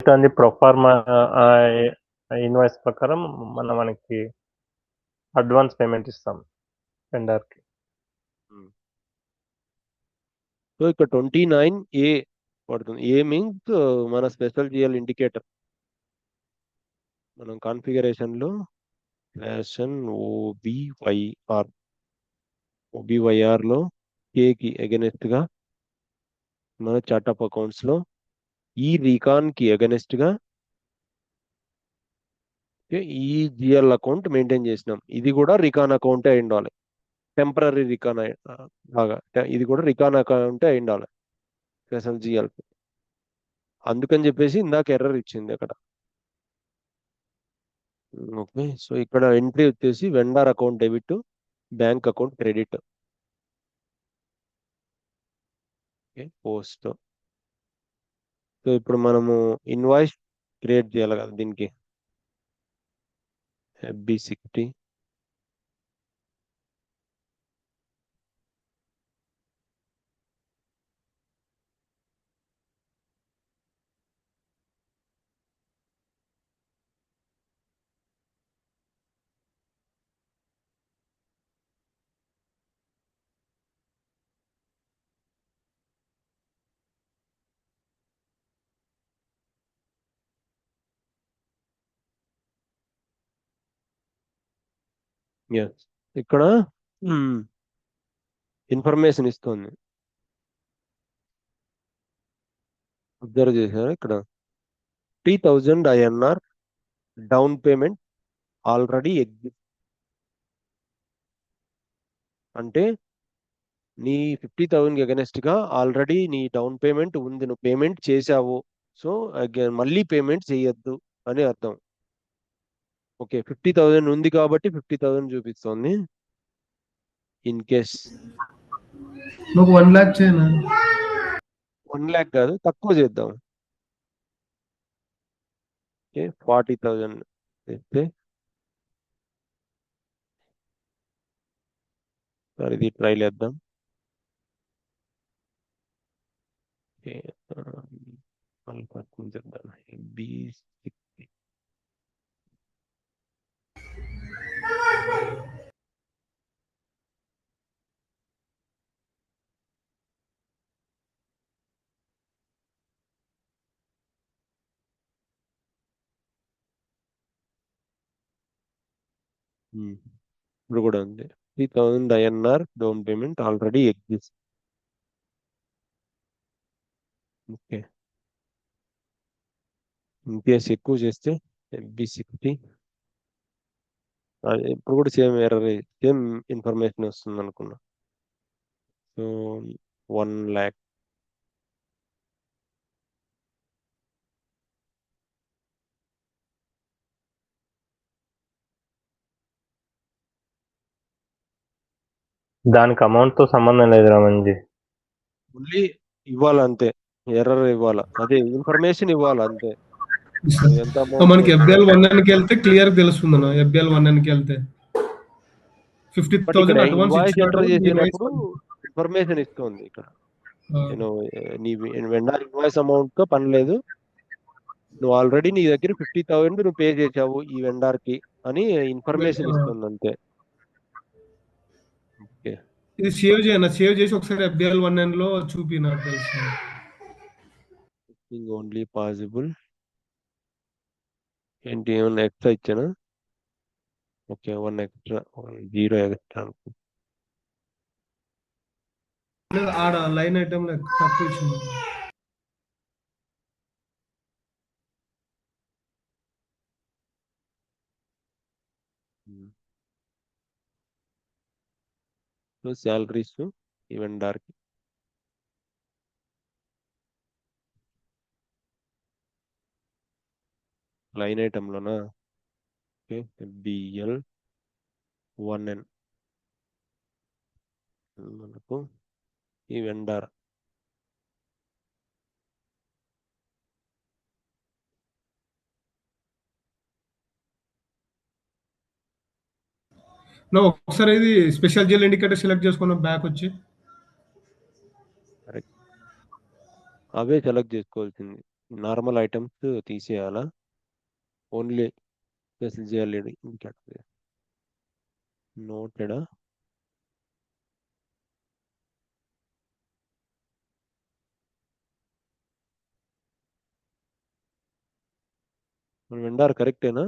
Based on the proforma invoice ప్రకారం మనకి advance payment ఇస్తాం వెండర్కి. సో ఇక్కడ 29A పడుతుంది. ఏ మీన్స్ మన స్పెషల్ జిఎల్ ఇండికేటర్. మనం కాన్ఫిగరేషన్లో OBYRలో కేకి అగెనెస్ట్గా మన చార్ట్ ఆఫ్ అకౌంట్స్లో ఈ రీకాన్కి అగెనెస్ట్గా ఈ జిఎల్ అకౌంట్ మెయింటైన్ చేసినాం. ఇది కూడా రికాన్ అకౌంటే అయి ఉండాలి. టెంపరీ రికాన్ లాగా ఇది కూడా రికాన్ అకౌంటే అయి ఉండాలి స్పెషల్ జిఎల్. అందుకని చెప్పేసి ఇందాక ఎర్రర్ ఇచ్చింది అక్కడ. ఓకే, సో ఇక్కడ ఎంట్రీ వచ్చేసి vendor account debit, bank account credit. Okay, post. So ఇప్పుడు మనము ఇన్వాయిస్ క్రియేట్ చేయాలి కదా దీనికి. FB60 ఇక్కడ ఇన్ఫర్మేషన్ ఇస్తుంది. అబ్జర్వ్ చేశారు ఇక్కడ 50,000 INR down payment already exist. అంటే నీ 50,000 అగెనెస్ట్ గా ఆల్రెడీ నీ డౌన్ పేమెంట్ ఉంది, నువ్వు పేమెంట్ చేసావు. సో మళ్ళీ పేమెంట్ చేయొద్దు అని అర్థం. ఓకే, 50,000 ఉంది కాబట్టి 50,000 చూపిస్తోంది. ఇన్ కేస్ నువ్వు 1 lakh చేయనా? 1 lakh కాదు, తక్కువ చేద్దాం. ఓకే, 40,000 చేస్తే సరే ఇది ట్రైల్ చేద్దాం. ఓకే, చేద్దాం B60. ఇప్పుడు కూడా ఉంది 3,000 INR down payment already exist. Okay, in case ఎక్కువ చేస్తే FB60 ఇప్పుడు కూడా సేమ్ ఎర్రర్, సేమ్ ఇన్ఫర్మేషన్ వస్తుంది అనుకున్నా. So 1 lakh. దానికి అమౌంట్తో సంబంధం లేదు రమణ్జీ. ఓన్లీ ఇవ్వాలంతే, ఎర్రర్ ఇవ్వాలా, అదే ఇన్ఫర్మేషన్ ఇవ్వాలి అంతే. ఎంత మనకి FBL 1Nకి వెళ్తే క్లియర్ తెలుస్తుంది అన్న. FBL 1Nకి వెళ్తే 50,000 అడ్వాన్స్ ఇచ్చాడు. చేసినప్పుడు ఇన్ఫర్మేషన్ ఇస్తుంది ఇక్కడ. నేను నీ వెండర్ ఇన్వాయిస్ అమౌంట్ తో పని లేదు, నువ్వు ఆల్రెడీ నీ దగ్గర 50,000 నువ్వు పే చేసావు ఈ వెండర్ కి అని ఇన్ఫర్మేషన్ ఇస్తుంది అంతే. ఓకే, ఇది సేవ్ చేయనా? సేవ్ చేసి ఒకసారి FBL 1N లో చూపి, నాకు తెలుసు. ఓన్లీ పాసిబుల్ ఏంటి, ఏమన్నా ఎక్స్ట్రా ఇచ్చానా? Okay, 1 extra, 0 extra. ఆడ లైన్ ఐటమ్ లో తక్కువ ఇచ్చింది. సో శాలరీస్ ఈ వెండర్ కి లైన్ ఐటమ్ లోనా? ఓకే, BL 1N మనకు ఈ వెండర్. ఒకసారి ఇది స్పెషల్ జిఎల్ ఇండికేటర్ సెలెక్ట్ చేసుకున్నాం, బ్యాక్ వచ్చి అవే సెలెక్ట్ చేసుకోవాల్సింది. నార్మల్ ఐటమ్స్ తీసేయాలా, ఓన్లీ స్పెషల్ చేయాలి ఇండికేటర్ నోటెడా. మన వెండార్ కరెక్టేనా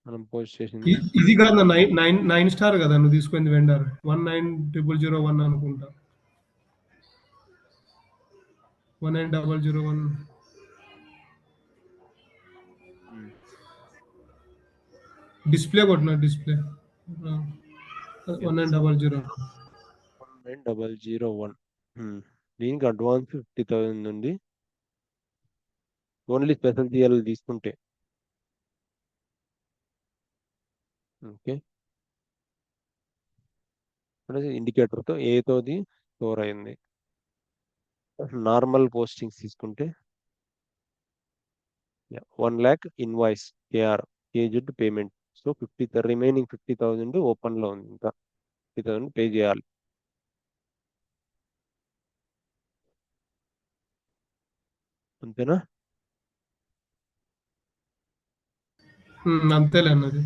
మనం పోస్ట్ చేసింది? ఇది కాదు 9 స్టార్ కదా నువ్వు తీసుకుంది వెండర్ 190001 అనుకుంటా. 19001 డిస్ప్లే కొట్టిన డిస్ప్లే 1900. 19001. దీనికి అడ్వాన్స్ 50,000 ఉంది. ఓన్లీ స్పెషల్ జిఎల్ తీసుకుంటే. ఓకే, ఇండికేటర్తో ఏతోది స్టోర్ అయింది. నార్మల్ పోస్టింగ్స్ తీసుకుంటే 1 lakh invoice KR KZ payment. So 50 remaining 50,000 ఓపెన్లో ఉంది, ఇంకా 50,000 పే చేయాలి. అంతేనా? అంతేలే అన్నది.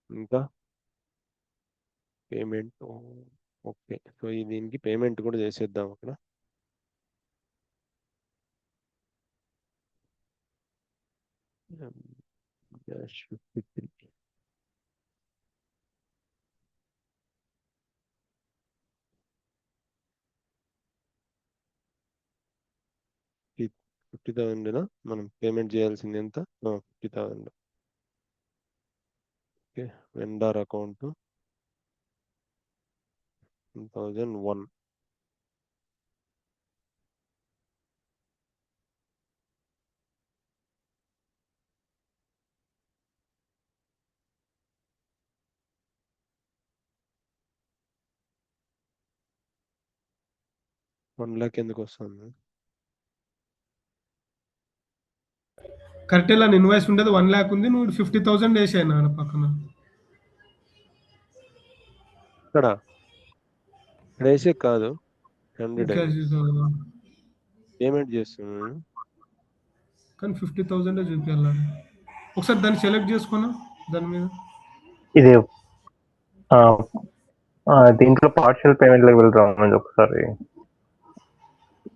ఇంకా పేమెంట్. ఓకే, సో దీనికి పేమెంట్ కూడా చేసేద్దాం అక్కడ. -53. $50,000 మనం పేమెంట్ చేయాల్సింది ఎంత? 50,000. Okay, vendor account 2001. $1 lakh ఎందుకు వస్తుంది? కరెక్ట్ ఇలా ఇన్వాయిస్ ఉండేది 1 lakh ఉంది, నువ్వు 50,000 వేసాయి నా పక్కన. ఇక్కడ వేసే కాదు, 100 పేమెంట్ చేస్తున్నాను కానీ 50,000 చూపించాలి. ఒకసారి దాన్ని సెలెక్ట్ చేసుకున్నా దాని మీద. ఇది దీంట్లో పార్షియల్ పేమెంట్ లెవెల్ రామండి ఒకసారి.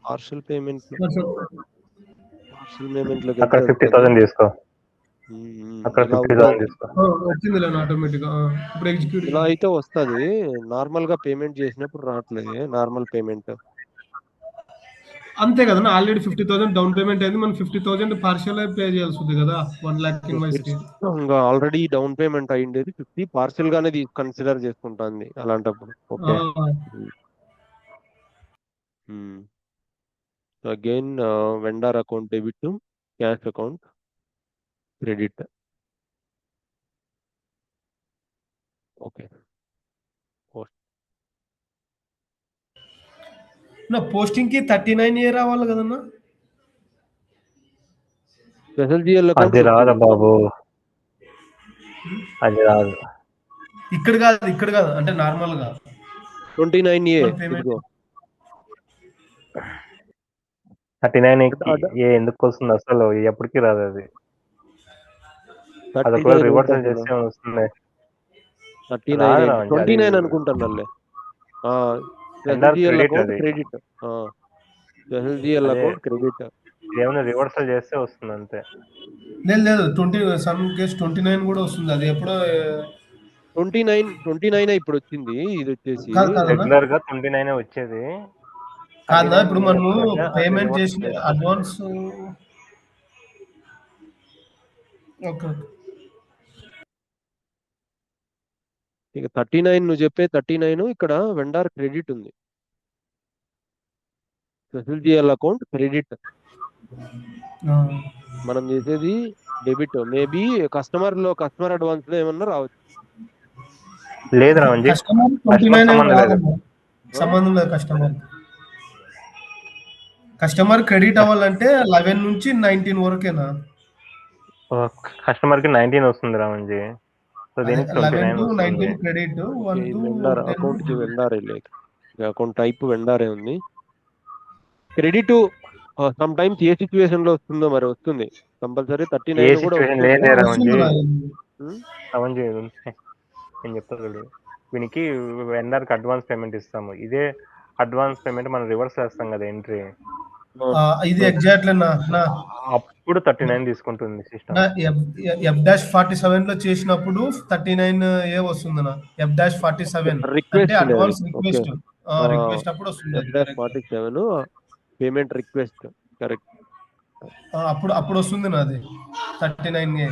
పార్షల్ పేమెంట్ అక్కడ 50,000 తీసుకో, అక్కడ 50,000 తీసుకో. వచ్చింది ఆటోమేటిక్ ఇప్పుడు ఎగ్జిక్యూట్. ఇలా అయితే వస్తుంది, నార్మల్ గా పేమెంట్ చేసినప్పుడు రావట్లేదు నార్మల్ పేమెంట్. అంతే కదా, ఆల్రెడీ 50,000 డౌన్ పేమెంట్ అయింది, మనం 50,000 పార్షియల్ పే చేయాల్సి ఉంది కదా 1 lakh ఇన్వాయిస్ కి. ఇంకా ఆల్రెడీ డౌన్ పేమెంట్ అయ్యిండేది 50 పార్షల్ గానే కన్సిడర్ చేసుకుంటుంది అలాంటప్పుడు. Okay, again vendor account debit, cash account credit. Okay, నా పోస్టింగ్ కి 39 ఇయర్ రావాలి కదన్నా. స్పెషల్ జిఎల్ అకౌంట్ అది రాదా బాబు, అది రాదు. ఇక్కడ కాదు అంటే నార్మల్ గా 29A. 39 ఎందుకు వస్తుంది అసలు, ఎప్పటికీ రాదు అది. అది ఒకవేళ రివర్సల్ చేస్తే వస్తుంది. 29 అనుకుంటాను. Credit, account credit. ఏమైనా రివర్సల్ చేస్తే వస్తుంది అంతే. లేదు 20 సమ్ కేస్ 29 కూడా వస్తుంది. అది ఎప్పుడో 29 ఇప్పుడు వచ్చింది. ఇది వచ్చేసి రెగ్యులర్ గా 29 వచ్చేది కాదా. ఇప్పుడు మనము పేమెంట్ చేసి అడ్వాన్స్. ఓకే, ఇక 39 నువ్వు చెప్పే 39 ఇక్కడ వెండర్ క్రెడిట్ ఉంది. స్పెషల్ జిఎల్ అకౌంట్ క్రెడిట్, మనం చేసేది డెబిట్. మేబీ కస్టమర్ అడ్వాన్స్ లో ఏమన్నా రావచ్చు. లేదు రావండి, సంబంధం లేదు. కస్టమర్ క్రెడిట్ అవ్వాలంటే 11 నుంచి 19 వరకేనా? కస్టమర్ కి 19 వస్తుంది రామంజీ. సో అదే దీనికి 11 29 to వస్తుంది. 19 క్రెడిట్, 1 ఇది to వెండార్ 10 అకౌంట్ కి డెబిట్. వెండారే లేదు, అకౌంట్ టైప్ వెండారే ఉంది. క్రెడిట్ సమ్ టైమ్స్ ఏ సిచ్యువేషన్ లో వస్తుందో మరి వస్తుంది, కంపల్సరీ ఏ 39 కూడా సిచ్యువేషన్ వస్తుంది. లేదే రామంజీ. వస్తుంది నా ఉమ్, రామంజీ నేను చెప్తాను చూడు, వీనికి వెండర్ కి అడ్వాన్స్ పేమెంట్ ఇస్తాము. ఇదే అడ్వాన్స్ పేమెంట్ మనం రివర్స్ చేస్తాం కదా ఎంట్రీ, ఆ, ఇది ఎగ్జాక్ట్లీ నా అప్పుడు 39 తీసుకుంటుంది సిస్టమ్. F-47 లో చేసినప్పుడు 39 ఏ వస్తుంది నా F-47 అంటే రిక్వెస్ట్ ఉండేది. అడ్వాన్స్ ఓకే, రిక్వెస్ట్ అప్పుడు వస్తుంది అది correct. F-47 payment request, correct. అప్పుడు అప్పుడు వస్తుంది నాది 39 ఏ.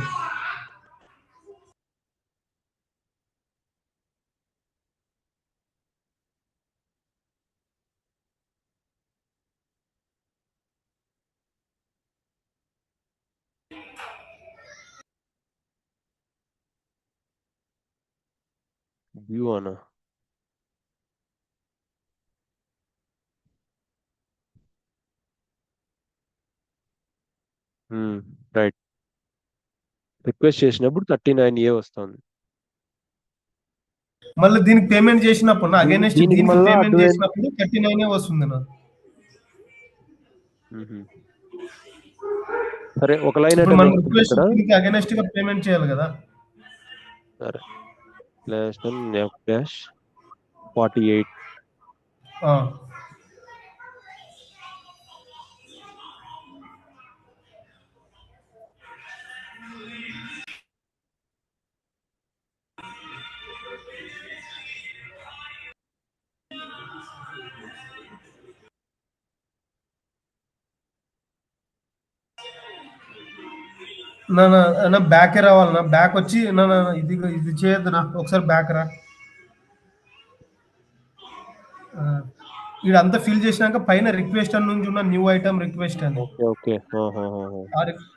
వ్యూ అనా, రైట్. రిక్వెస్ట్ చేసినప్పుడు 39A వస్తుంది. మళ్ళీ దీనికి పేమెంట్ చేసినప్పుడు అగైనెస్ట్ దీనికి దీనికి మళ్ళా పేమెంట్ అడ్వాన్స్. చేసినప్పుడు 39 ఏ వస్తుంది నా. సరే, ఒక లైన్ ఇప్పుడు ఐటమ్ మనం వస్తుంది రిక్వెస్ట్ ఇక్కడ. దీనికి అగైనెస్ట్ గా పేమెంట్ చేయాలి కదా. సరే, F-48. ఆ. నా బ్యాక్ రావాలి, నా బ్యాక్ వచ్చి ఇది ఇది చేయొద్దు నా, ఒకసారి బ్యాక్ రా. ఇదంతా ఫిల్ చేసినాక పైన రిక్వెస్ట్ అని నుంచి ఉన్న న్యూ ఐటమ్ రిక్వెస్ట్ అని ఓకే, ఓకే.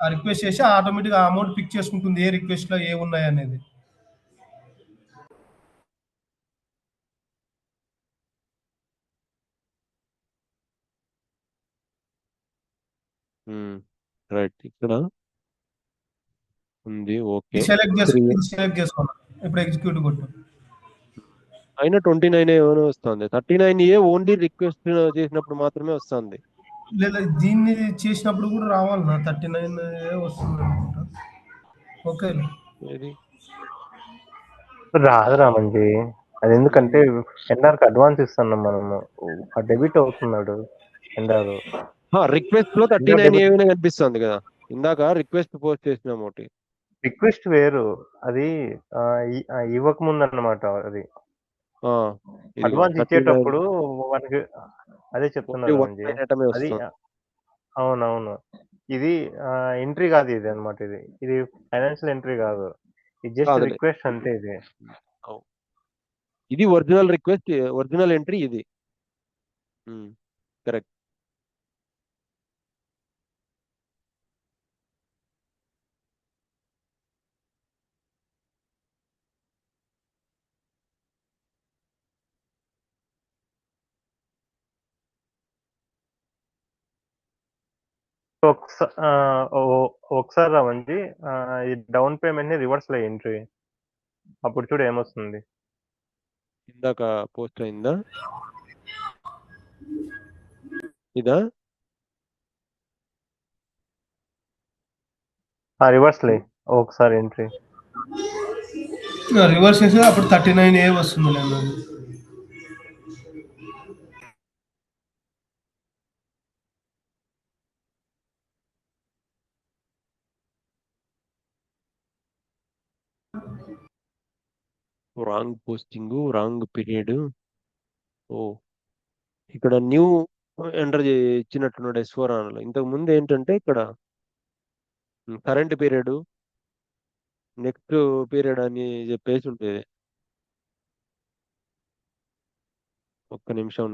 ఆ రిక్వెస్ట్ చేసి ఆటోమేటిక్ ఆ అమౌంట్ పిక్ చేసుకుంటుంది ఏ రిక్వెస్ట్ లో ఏ ఉన్నాయి అనేది. రైట్, ఇక్కడ ఉంది. ఓకే, ఇది సెలెక్ట్ చేసుకోవాలి. ఇప్పుడు ఎగ్జిక్యూట్ కొట్టు. అయినా 29 ఏమైనా వస్తుంది. 39A ఓన్లీ రిక్వెస్ట్ చేసినప్పుడు మాత్రమే వస్తుంది. లేదా దీన్ని చేసినప్పుడు కూడా రావాలి నా 39 వస్తుంది అనుకుంటా. ఓకే, ఏది రాదు రామంజీ, అది ఎందుకంటే వెండర్ కి అడ్వాన్స్ ఇస్తున్నాం మనము, ఆ డెబిట్ అవుతున్నాడు వెండర్. రిక్వెస్ట్ లో 39A కనిపిస్తుంది కదా, ఇందాక రిక్వెస్ట్ పోస్ట్ చేసినాం ఒకటి. రిక్వెస్ట్ వేరు, అది ఇవ్వక ముందు అన్నమాట. అది అడ్వాన్స్ ఇచ్చేటప్పుడు మనకి అదే చెప్తున్నారు రామంజీ. అది అవునవును, ఇది ఎంట్రీ కాదు ఇది అనమాట. ఇది ఫైనాన్షియల్ ఎంట్రీ కాదు, ఇది జస్ట్ కాదులే. రిక్వెస్ట్ అంతే. ఇది ఒరిజినల్ రిక్వెస్ట్, ఒరిజినల్ ఎంట్రీ ఇది. కరెక్ట్. ఒకసారి రావండి, ఈ డౌన్ పేమెంట్ ని రివర్స్ లో ఎంట్రీ, అప్పుడు చూడు ఏమొస్తుంది. ఇందాక పోస్ట్ అయిందా ఇదా? రివర్స్ లే ఒకసారి ఎంట్రీ. రివర్స్ చేస్తే అప్పుడు 39A వస్తుంది లేదు. Wrong posting, wrong period. ఓ, ఇక్కడ న్యూ ఎంటర్ ఇచ్చినట్టున్నాడు S4 లో. ఇంతకు ముందు ఏంటంటే ఇక్కడ కరెంట్ పీరియడ్, నెక్స్ట్ పీరియడ్ అని చెప్పేసి ఉండేది. ఒక్క నిమిషం.